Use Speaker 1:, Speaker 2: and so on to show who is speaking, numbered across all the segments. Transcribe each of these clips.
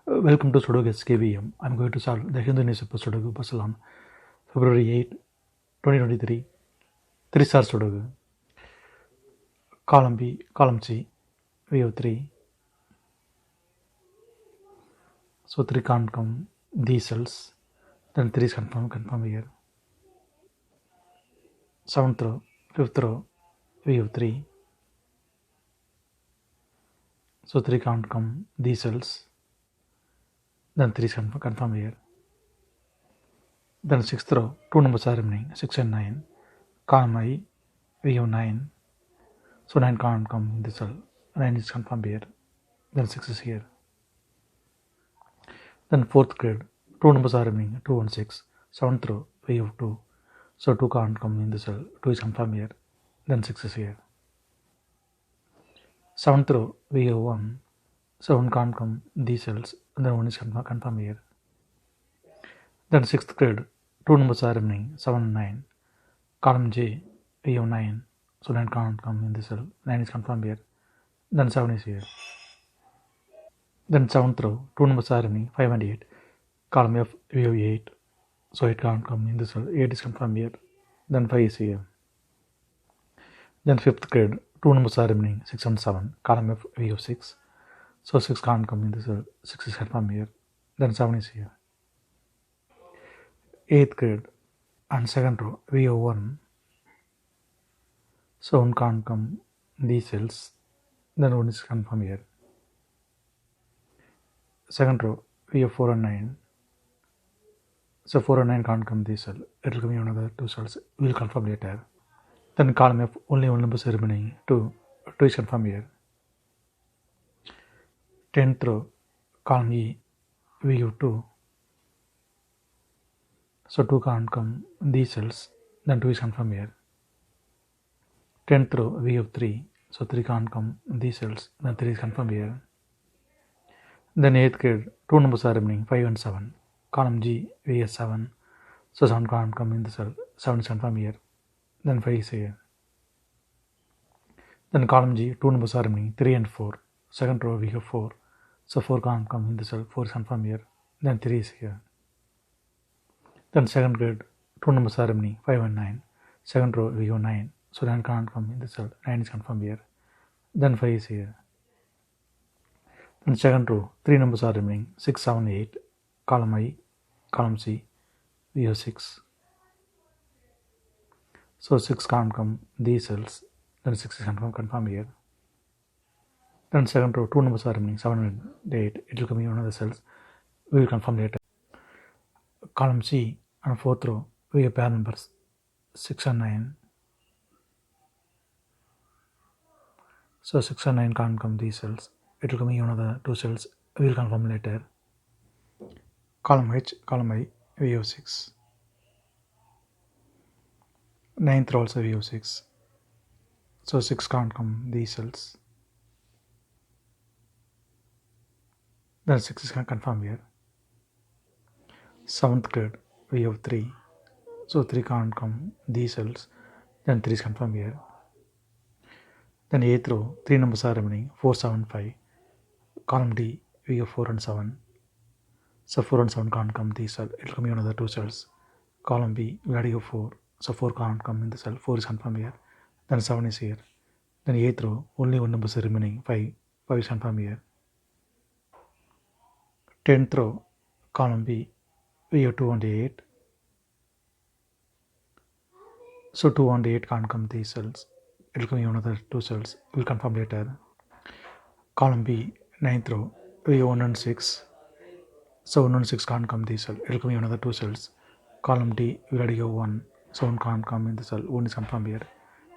Speaker 1: Welcome to Sudoku SkVm. I'm going to solve the Hindu newspaper Sudoku puzzle on February 8, 2023. 3-star Sudoku. Column B, column C, we have 3. So 3 can't come these cells. Then 3 is confirm here. 7th row, 5th row, we have 3. So 3 can't come these cells. Then 3 is confirm here. Then 6th row, 2 numbers are remaining, 6 and 9. Column I, we have 9. So 9 can't come in this cell. 9 is confirmed here. Then 6 is here. Then 4th grade, 2 numbers are remaining, 2 and 6. 7th row, we have 2. So 2 can't come in this cell. 2 is confirmed here. Then 6 is here. 7th row, we have 1. So 1 can't come these cells. And then 1 is confirmed here. Then 6th grade, 2 numbers are remaining, 7 and 9. Column J, we have 9. So 9 can't come in this cell. 9 is confirmed here. Then 7 is here. Then 7th row, 2 numbers are remaining, 5 and 8. Column F, we have 8. So 8 can't come in this cell. 8 is confirmed here. Then 5 is here. Then 5th grade, 2 numbers are remaining, 6 and 7. Column F, we have 6. So 6 can't come in this cell. 6 is confirmed here. Then 7 is here. 8th grade and 2nd row, we have 1. So 1 can't come these cells. Then 1 is confirmed here. 2nd row, we have 4 and 9. So 4 and 9 can't come this cell. It will come in another 2 cells. We will confirm later. Then column F, only 1 number is remaining, 2. 2 is confirmed here. 10th row, column E, we have 2. So 2 can't come these cells. Then 2 is confirmed here. 10th row, we have 3. So 3 can't come these cells. Then 3 is confirmed here. Then 8th grade, 2 numbers are remaining, 5 and 7. Column G, we have 7. So 7 can't come in the cell. 7 is confirmed here. Then 5 is here. Then column G, 2 numbers are remaining, 3 and 4. 2nd row, we have 4. So 4 can't come in the cell. 4 is confirmed here. Then 3 is here. Then 2nd grade, 2 numbers are remaining, 5 and 9. 2nd row, we have 9. So 9 can't come in the cell. 9 is confirmed here. Then 5 is here. Then 2nd row, 3 numbers are remaining, 6, 7, 8. Column I, column C, we have 6. So 6 can't come these cells. Then 6 is confirmed here. Then 2nd row, 2 numbers are remaining, 7 and 8. It will come in one of the cells. We will confirm later. Column C and 4th row, we have pair numbers 6 and 9. So 6 and 9 can't come these cells. It will come in one of the 2 cells. We will confirm later. Column H, column I, we have 6. 9th row also we have 6. So 6 can't come these cells. Then 6 is confirmed here. 7th grade, we have 3. So 3 can't come these cells. Then 3 is confirmed here. Then 8th row, 3 numbers are remaining, 4, 7, 5. Column D, we have 4 and 7. So 4 and 7 can't come these cells. It will come in another 2 cells. Column B, we already have 4. So 4 can't come in the cell. 4 is confirmed here. Then 7 is here. Then 8th row, only 1 number is remaining, 5. 5 is confirmed here. 10th row, column B, we have 2 and 8. So 2 and 8 can't come these cells. It will come in another 2 cells. We will confirm later. Column B, 9th row, we have 1 and 6. So 1 and 6 can't come these cells. It will come in another 2 cells. Column D, we already have 1. So 1 can't come in the cell. 1 is confirmed here.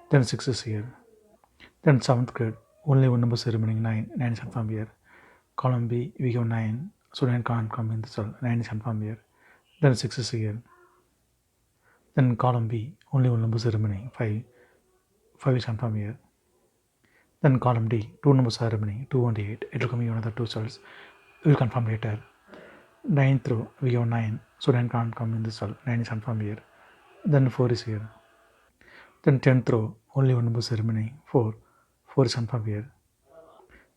Speaker 1: Then 6 is here. Then 7th grade, only 1 number is remaining, 9. 9 is confirmed here. Column B, we have 9. So 9 can't come in the cell. 9 is confirmed here. Then 6 is here. Then column B, only 1 number is remaining, 5. 5 is confirmed here. Then column D, 2 numbers are remaining, 2 and 8. It will come in another 2 cells. We will confirm later. 9th row, we have 9. So 9 can't come in this cell. 9 is confirmed here. Then 4 is here. Then 10th row, only 1 number is remaining, 4. 4 is confirmed here.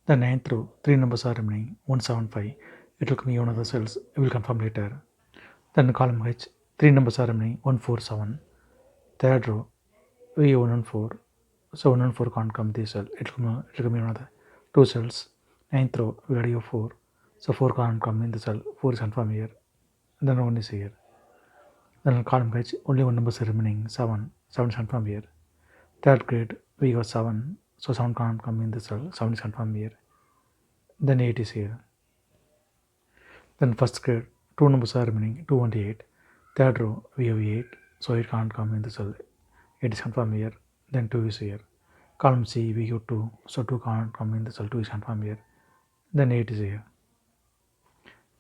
Speaker 1: Then 9th row, 3 numbers are remaining, 1, 7, 5. It will come in one of the cells. We will confirm later. Then column H, 3 numbers are remaining, 1, 4, 7. Third row, we 1 and 4. So 1 and 4 can't come this cell. It will come in another 2 cells. Ninth row, we already have 4. So 4 can't come in the cell. 4 is confirmed here. Then 1 is here. Then column H, only one number is remaining, 7. 7 is confirmed here. Third grade, we got 7. So 7 can't come in the cell. 7 is confirmed here. Then 8 is here. Then first grade, 2 numbers are remaining, 2 and 8. Third row, we have 8. So it can't come in the cell. 8 is confirmed here. Then 2 is here. Column C, we have 2. So 2 can't come in the cell. 2 is confirmed here. Then 8 is here.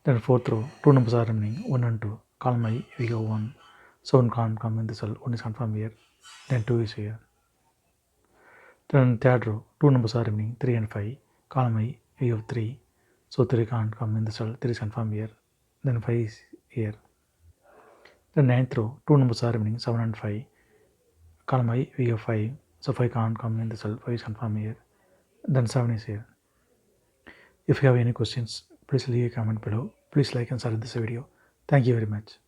Speaker 1: Then fourth row, 2 numbers are remaining, 1 and 2. Column I, we have 1. So 1 can't come in the cell. 1 is confirmed here. Then 2 is here. Then third row, 2 numbers are remaining, 3 and 5. Column I, we have 3. So 3 can't come in the cell. 3 is confirmed here. Then 5 is here. Then ninth row, 2 numbers are remaining, 7 and 5. Column I, we have 5. So 5 can't come in the cell. 5 is confirmed here. Then 7 is here. If you have any questions, please leave a comment below. Please like and share this video. Thank you very much.